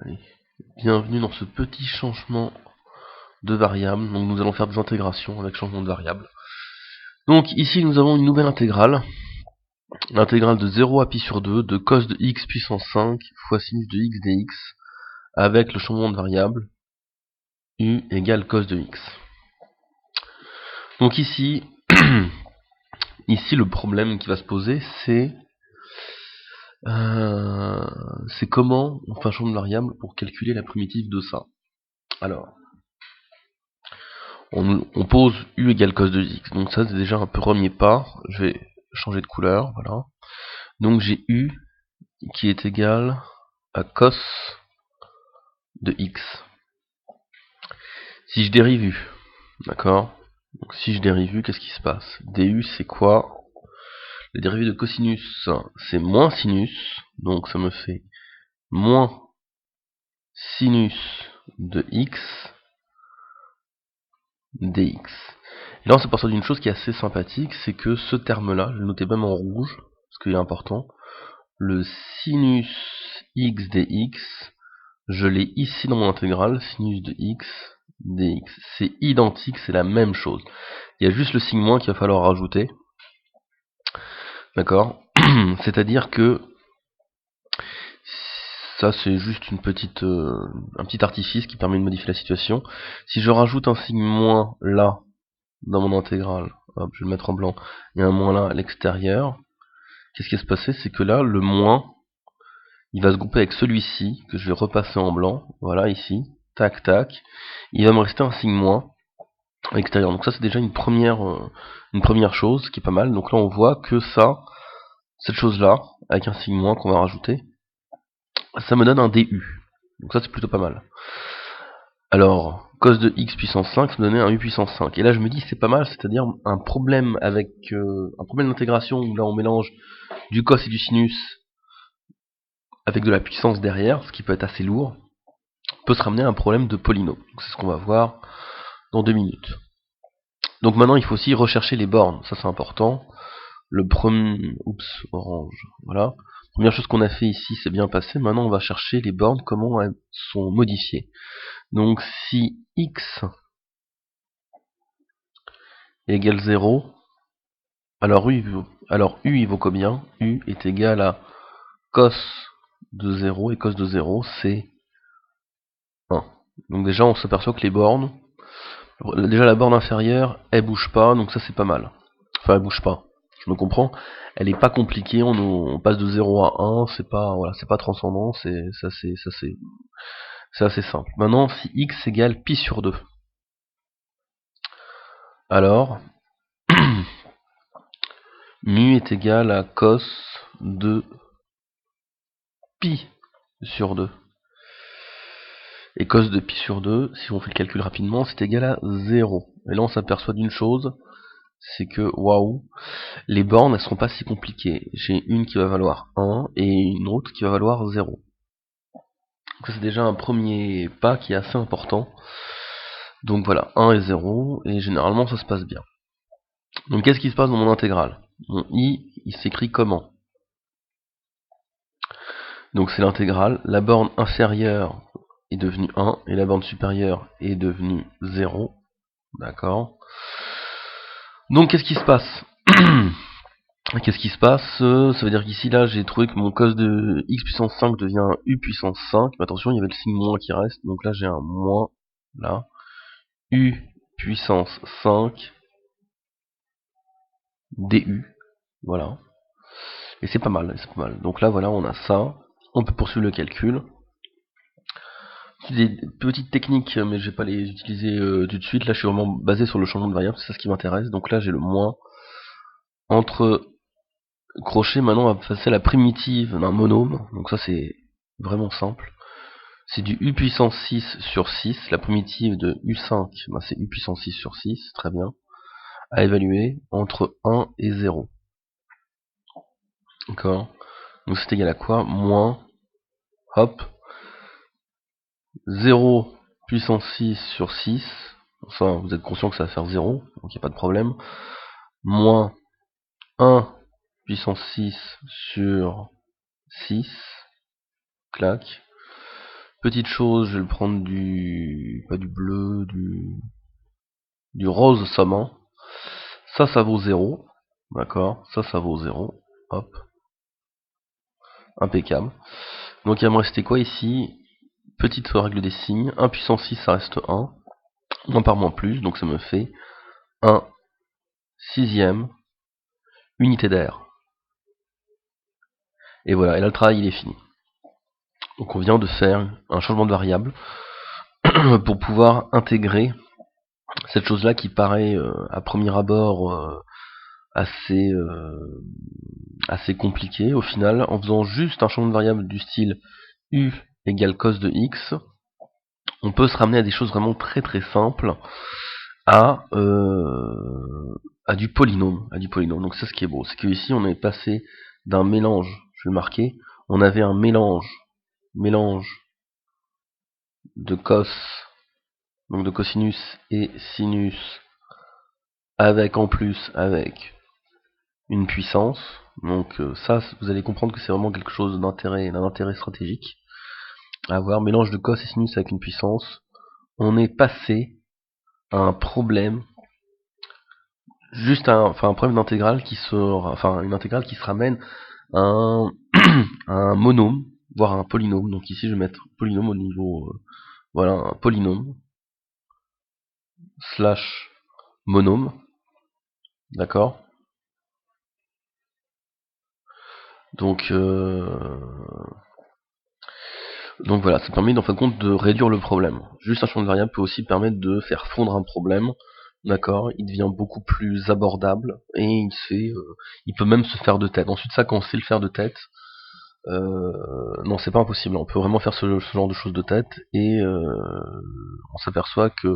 Allez, bienvenue dans ce petit changement de variable. Donc nous allons faire des intégrations avec changement de variable. Donc ici nous avons une nouvelle intégrale. L'intégrale de 0 à pi sur 2 de cos de x puissance 5 fois sinus de x dx avec le changement de variable u égale cos de x. Donc ici, ici le problème qui va se poser c'est comment on fait un changement de variable pour calculer la primitive de ça. Alors, on pose u égale cos de x, donc ça c'est déjà un premier pas. Je vais changer de couleur, voilà. Donc j'ai u qui est égal à cos de x. Si je dérive u, d'accord, donc si je dérive u, qu'est-ce qui se passe? Du c'est quoi? La dérivée de cosinus c'est moins sinus, donc ça me fait moins sinus de x dx. Et là on s'aperçoit d'une chose qui est assez sympathique, c'est que ce terme là, je vais le noter même en rouge, parce qu'il est important, le sinus x dx, je l'ai ici dans mon intégrale, sinus de x dx. C'est identique, c'est la même chose. Il y a juste le signe moins qu'il va falloir rajouter. D'accord? C'est-à-dire que ça c'est juste un petit artifice qui permet de modifier la situation. Si je rajoute un signe moins là, dans mon intégrale, hop, je vais le mettre en blanc, il y a un moins là à l'extérieur, qu'est-ce qui va se passer? C'est que là, le moins, il va se grouper avec celui-ci, que je vais repasser en blanc, voilà, ici, tac, tac, il va me rester un signe moins à l'extérieur. Donc ça, c'est déjà une première chose qui est pas mal. Donc là, on voit que ça, cette chose-là, avec un signe moins qu'on va rajouter, ça me donne un du. Donc ça, c'est plutôt pas mal. Alors, cos de x puissance 5, ça me donnait un u puissance 5. Et là, je me dis, c'est pas mal, c'est-à-dire un problème d'intégration où là, on mélange du cos et du sinus avec de la puissance derrière, ce qui peut être assez lourd, peut se ramener à un problème de polynôme. C'est ce qu'on va voir dans 2 minutes. Donc maintenant, il faut aussi rechercher les bornes, ça c'est important. Le premier... Oups, orange, voilà. Première chose qu'on a fait ici, c'est bien passé. Maintenant, on va chercher les bornes, comment elles sont modifiées. Donc si x égale 0, alors u il vaut combien? U est égal à cos de 0, et cos de 0 c'est 1. Donc déjà on s'aperçoit que les bornes, déjà la borne inférieure elle bouge pas, donc ça c'est pas mal. Enfin elle bouge pas, je me comprends, elle est pas compliquée, on passe de 0 à 1, c'est pas, voilà, c'est pas transcendant, c'est assez simple. Maintenant si x égale pi sur 2, alors mu est égal à cos de pi sur 2. Et cos de pi sur 2, si on fait le calcul rapidement, c'est égal à 0. Et là on s'aperçoit d'une chose, c'est que, waouh, les bornes elles seront pas si compliquées. J'ai une qui va valoir 1 et une autre qui va valoir 0. Donc ça c'est déjà un premier pas qui est assez important. Donc voilà, 1 et 0, et généralement ça se passe bien. Donc qu'est-ce qui se passe dans mon intégrale? Mon i, il s'écrit comment? Donc c'est l'intégrale, la borne inférieure est devenue 1, et la borne supérieure est devenue 0. D'accord. Donc qu'est-ce qui se passe? Qu'est-ce qui se passe? Ça veut dire qu'ici là j'ai trouvé que mon cos de x puissance 5 devient u puissance 5. Mais attention, il y avait le signe moins qui reste, donc là j'ai un moins là. U puissance 5 du. Voilà. Et c'est pas mal, c'est pas mal. Donc là voilà, on a ça. On peut poursuivre le calcul. Des petites techniques, mais je vais pas les utiliser tout de suite. Là je suis vraiment basé sur le changement de variable, c'est ça ce qui m'intéresse. Donc là j'ai le moins entre crochet. Maintenant on va passer à la primitive d'un monôme. Donc ça c'est vraiment simple. C'est du u puissance 6 sur 6. La primitive de u5, bah c'est u puissance 6 sur 6, très bien. À évaluer entre 1 et 0. D'accord. Donc c'est égal à quoi? Moins, hop, 0 puissance 6 sur 6. Ça, vous êtes conscient que ça va faire 0, donc il n'y a pas de problème. Moins 1 puissance 6 sur 6. Clac. Petite chose, je vais prendre pas du bleu, du rose saumon. Ça vaut 0. D'accord, ça vaut 0. Hop, impeccable. Donc il va me rester quoi ici? Petite règle des signes. 1 puissance 6, ça reste 1. Moins par moins plus, donc ça me fait 1 sixième unité d'air. Et voilà, et là le travail il est fini. Donc on vient de faire un changement de variable pour pouvoir intégrer cette chose-là qui paraît à premier abord assez, assez compliquée. Au final, en faisant juste un changement de variable du style u égale cos de x, on peut se ramener à des choses vraiment très très simples, à du polynôme. Donc c'est ce qui est beau, c'est que ici on est passé d'un mélange, je vais le marquer, on avait un mélange de cos, donc de cosinus et sinus, avec en plus avec une puissance. Donc ça, vous allez comprendre que c'est vraiment quelque chose d'un intérêt stratégique à avoir. Mélange de cos et sinus avec une puissance. On est passé à un problème, un problème d'intégrale une intégrale qui se ramène à un monôme, voire un polynôme. Donc ici, je vais mettre polynôme au niveau, voilà, un polynôme slash monôme, d'accord. Donc Donc voilà, ça permet en fin de compte de réduire le problème. Juste un champ de variable peut aussi permettre de faire fondre un problème, d'accord. Il devient beaucoup plus abordable et il peut même se faire de tête. Ensuite ça, quand on sait le faire de tête, non c'est pas impossible. On peut vraiment faire ce genre de choses de tête et on s'aperçoit que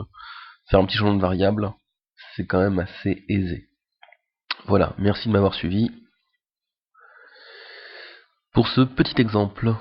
faire un petit changement de variable, c'est quand même assez aisé. Voilà, merci de m'avoir suivi pour ce petit exemple.